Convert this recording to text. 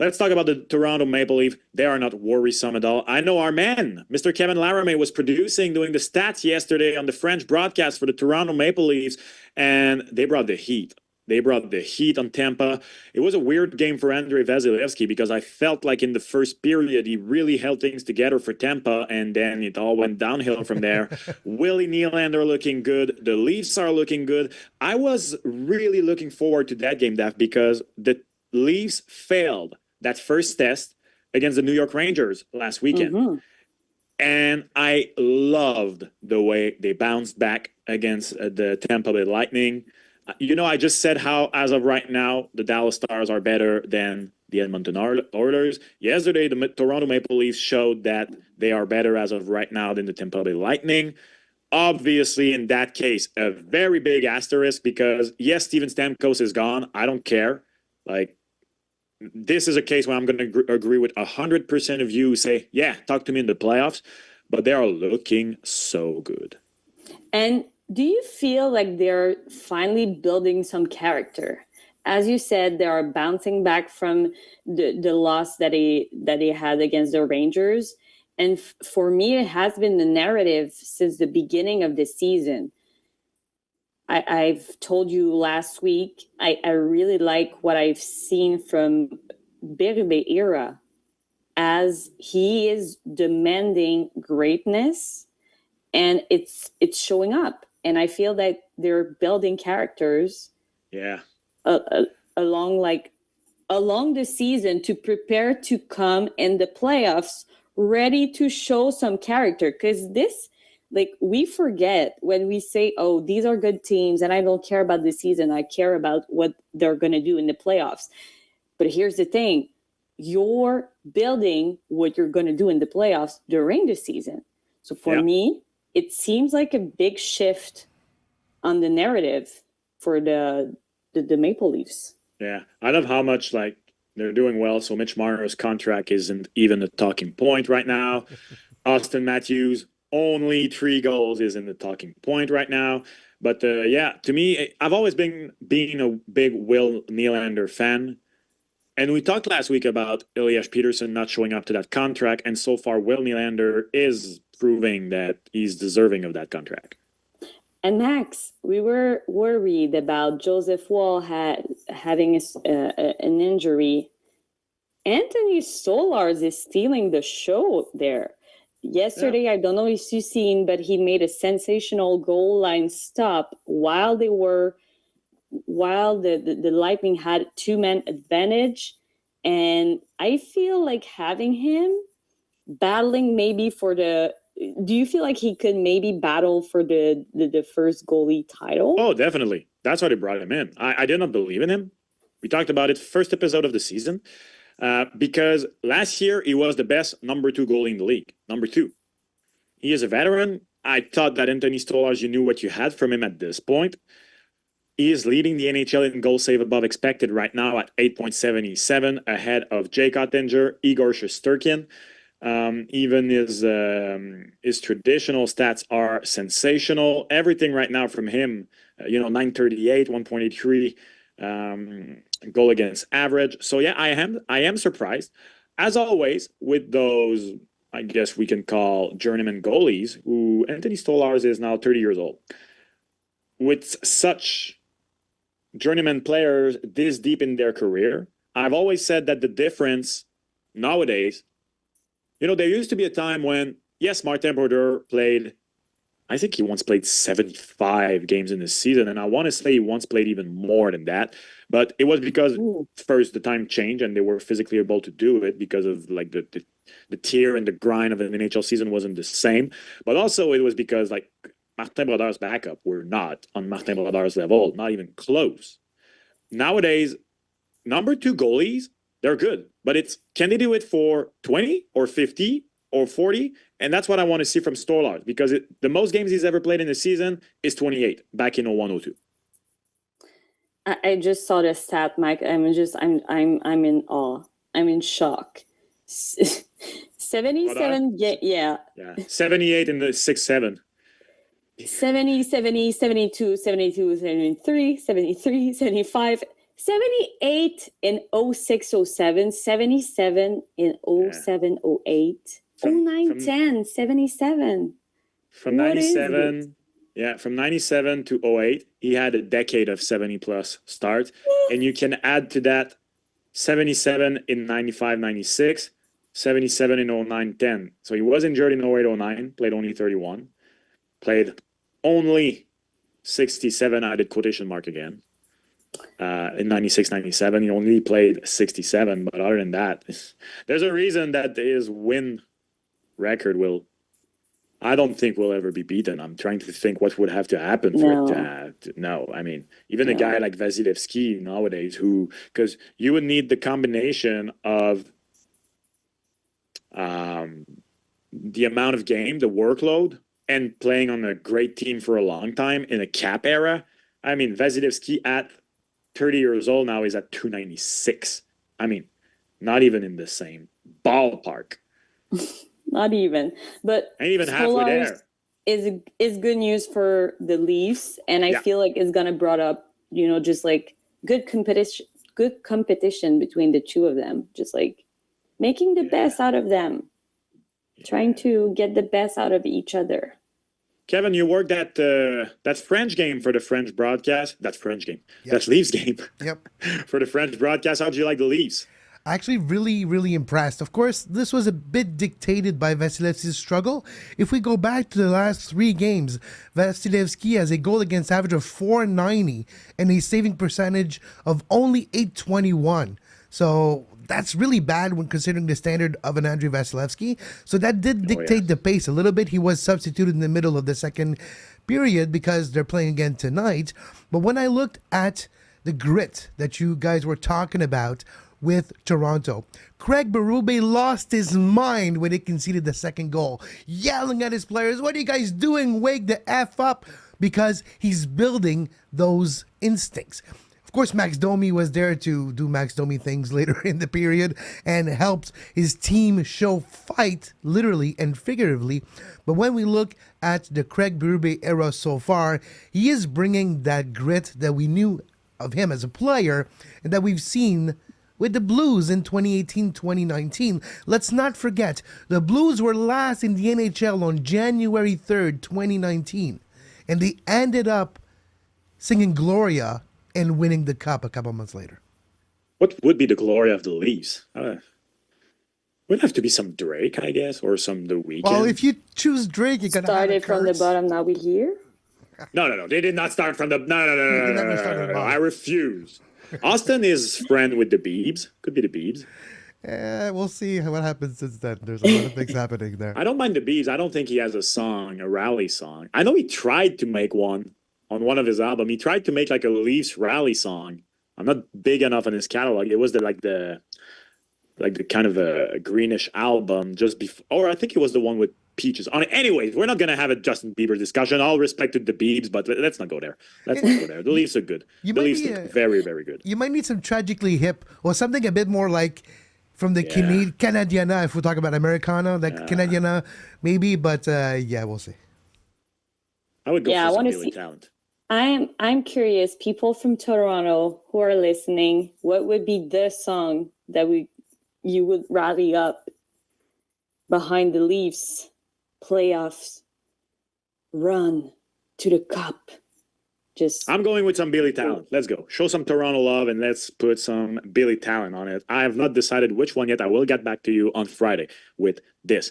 let's talk about the Toronto Maple Leafs. They are not worrisome at all. I know our man, Mr. Kevin Laramie, was doing the stats yesterday on the French broadcast for the Toronto Maple Leafs, and they brought the heat. They brought the heat on Tampa. It was a weird game for Andrei Vasilevsky because I felt like in the first period, he really held things together for Tampa, and then it all went downhill from there. Willie Nylander looking good. The Leafs are looking good. I was really looking forward to that game, Daph, because the Leafs failed that first test against the New York Rangers last weekend. Mm-hmm. And I loved the way they bounced back against the Tampa Bay Lightning. I just said how, as of right now, the Dallas Stars are better than the Edmonton Oilers. Yesterday, the Toronto Maple Leafs showed that they are better as of right now than the Tampa Bay Lightning. Obviously, in that case, a very big asterisk because, yes, Steven Stamkos is gone. I don't care. Like, this is a case where I'm going to agree with 100% of you who say, yeah, talk to me in the playoffs. But they are looking so good. And do you feel like they're finally building some character? As you said, they are bouncing back from the loss that they had against the Rangers. And for me, it has been the narrative since the beginning of the season. I've told you last week, I really like what I've seen from Berube era, as he is demanding greatness, and it's showing up. And I feel that they're building characters, along the season to prepare to come in the playoffs, ready to show some character. Because this, we forget when we say, "Oh, these are good teams," and I don't care about the season. I care about what they're going to do in the playoffs. But here's the thing: you're building what you're going to do in the playoffs during the season. So for me, it seems like a big shift on the narrative for the Maple Leafs. Yeah, I love how much they're doing well. So Mitch Marner's contract isn't even a talking point right now. Austin Matthews, only 3 goals isn't the talking point right now. But to me, I've always been a big Will Nylander fan. And we talked last week about Elias Pettersson not showing up to that contract. And so far, Will Nylander is proving that he's deserving of that contract. And Max, we were worried about Joseph Woll having an injury. Anthony Stolarz is stealing the show there. Yesterday, I don't know if you've seen, but he made a sensational goal line stop while the Lightning had 2-man advantage. And I feel like having him battling maybe for do you feel like he could maybe battle for the first goalie title? Oh, definitely. That's why they brought him in. I did not believe in him. We talked about it first episode of the season because last year he was the best number 2 goalie in the league. Number 2. He is a veteran. I thought that Anthony Stolarz, you knew what you had from him at this point. He is leading the NHL in goal save above expected right now at 8.77, ahead of Jake Ottinger, Igor Shesterkin. Even his traditional stats are sensational. Everything right now from him, 938, 1.83 goal against average. So yeah, I am surprised, as always, with those, I guess we can call journeyman goalies, who Anthony Stolarz is now 30 years old. With such journeyman players this deep in their career, I've always said that the difference nowadays, there used to be a time when, yes, Martin Brodeur played, I think he once played 75 games in the season, and I want to say he once played even more than that. But it was because, first, the time changed, and they were physically able to do it because of the tier and the grind of an NHL season wasn't the same. But also it was because Martin Brodeur's backup were not on Martin Brodeur's level, not even close. Nowadays, number 2 goalies, they're good. But can they do it for 20 or 50 or 40? And that's what I want to see from Stolarz, because the most games he's ever played in the season is 28 back in 01-02. I just saw the stat, Mike. I'm in awe. I'm in shock. 77, yeah. 78 in the 6-7. 70, 70, 72, 72, 73, 73, 75. 78 in 06-07, 77 in 07-08, From- 09-10, 77. From What is 97, yeah, from 97 to 08, he had a decade of 70 plus starts. And you can add to that 77 in 95, 96, 77 in 09, 10. So he was injured in 08, 09, played only 31, played only 67, I did quotation mark again. In 96, 97, he only played 67. But other than that, there's a reason that his win record will, I don't think will ever be beaten. I'm trying to think what would have to happen for it to no. I mean, even a guy like Vasilevsky nowadays, who, because you would need the combination of the amount of game, the workload, and playing on a great team for a long time in a cap era. I mean, Vasilevsky at 30 years old now is at 296. I mean, not even in the same ballpark. Not even. But Ain't even halfway there. Is good news for the Leafs, and I feel like it's gonna brought up, just like good competition between the two of them, just like making the best out of them, trying to get the best out of each other. Kevin, you worked at that French game for the French broadcast. That's French game. Yep. That's Leafs game. Yep. For the French broadcast, how'd you like the Leafs? Actually, really, really impressed. Of course, this was a bit dictated by Vasilevsky's struggle. If we go back to the last 3 games, Vasilevsky has a goal against average of .490 and a saving percentage of only .821. So that's really bad when considering the standard of an Andrei Vasilevsky. So that did dictate the pace a little bit. He was substituted in the middle of the second period because they're playing again tonight. But when I looked at the grit that you guys were talking about with Toronto, Craig Berube lost his mind when he conceded the second goal, yelling at his players, "What are you guys doing? Wake the F up," because he's building those instincts. Of course, Max Domi was there to do Max Domi things later in the period and helped his team show fight, literally and figuratively. But when we look at the Craig Berube era so far, he is bringing that grit that we knew of him as a player and that we've seen with the Blues in 2018-2019. Let's not forget, the Blues were last in the NHL on January 3rd, 2019. And they ended up singing Gloria and winning the cup a couple months later. What would be the glory of the Leafs? Would have to be some Drake, I guess, or some The Weeknd. Well, if you choose Drake, you're going to have Started from the bottom, now we're here. No. They did not start from the... They never started No. from the I bottom. refuse. Austin is friend with the Beebs. Could be the Beebs. We'll see what happens since then. There's a lot of things happening there. I don't mind the Beebs. I don't think he has a song, a rally song. I know he tried to make one on one of his albums. He tried to make like a Leafs rally song. I'm not big enough on his catalog. It was the kind of a greenish album just before, or I think it was the one with Peaches on it. Anyways, we're not gonna have a Justin Bieber discussion. All respect to the Biebs, but let's not go there. The Leafs are good. The Leafs are very, very good. You might need some Tragically Hip or something a bit more like from the Canadiana, if we talk about Americana, like Canadiana maybe, but we'll see. I would go I for some wanna Billy see. Talent. I'm curious, people from Toronto who are listening, what would be the song that you would rally up behind the Leafs playoffs run to the cup? I'm going with some Billy Talent. Let's go. Show some Toronto love and let's put some Billy Talent on it. I have not decided which one yet. I will get back to you on Friday with this.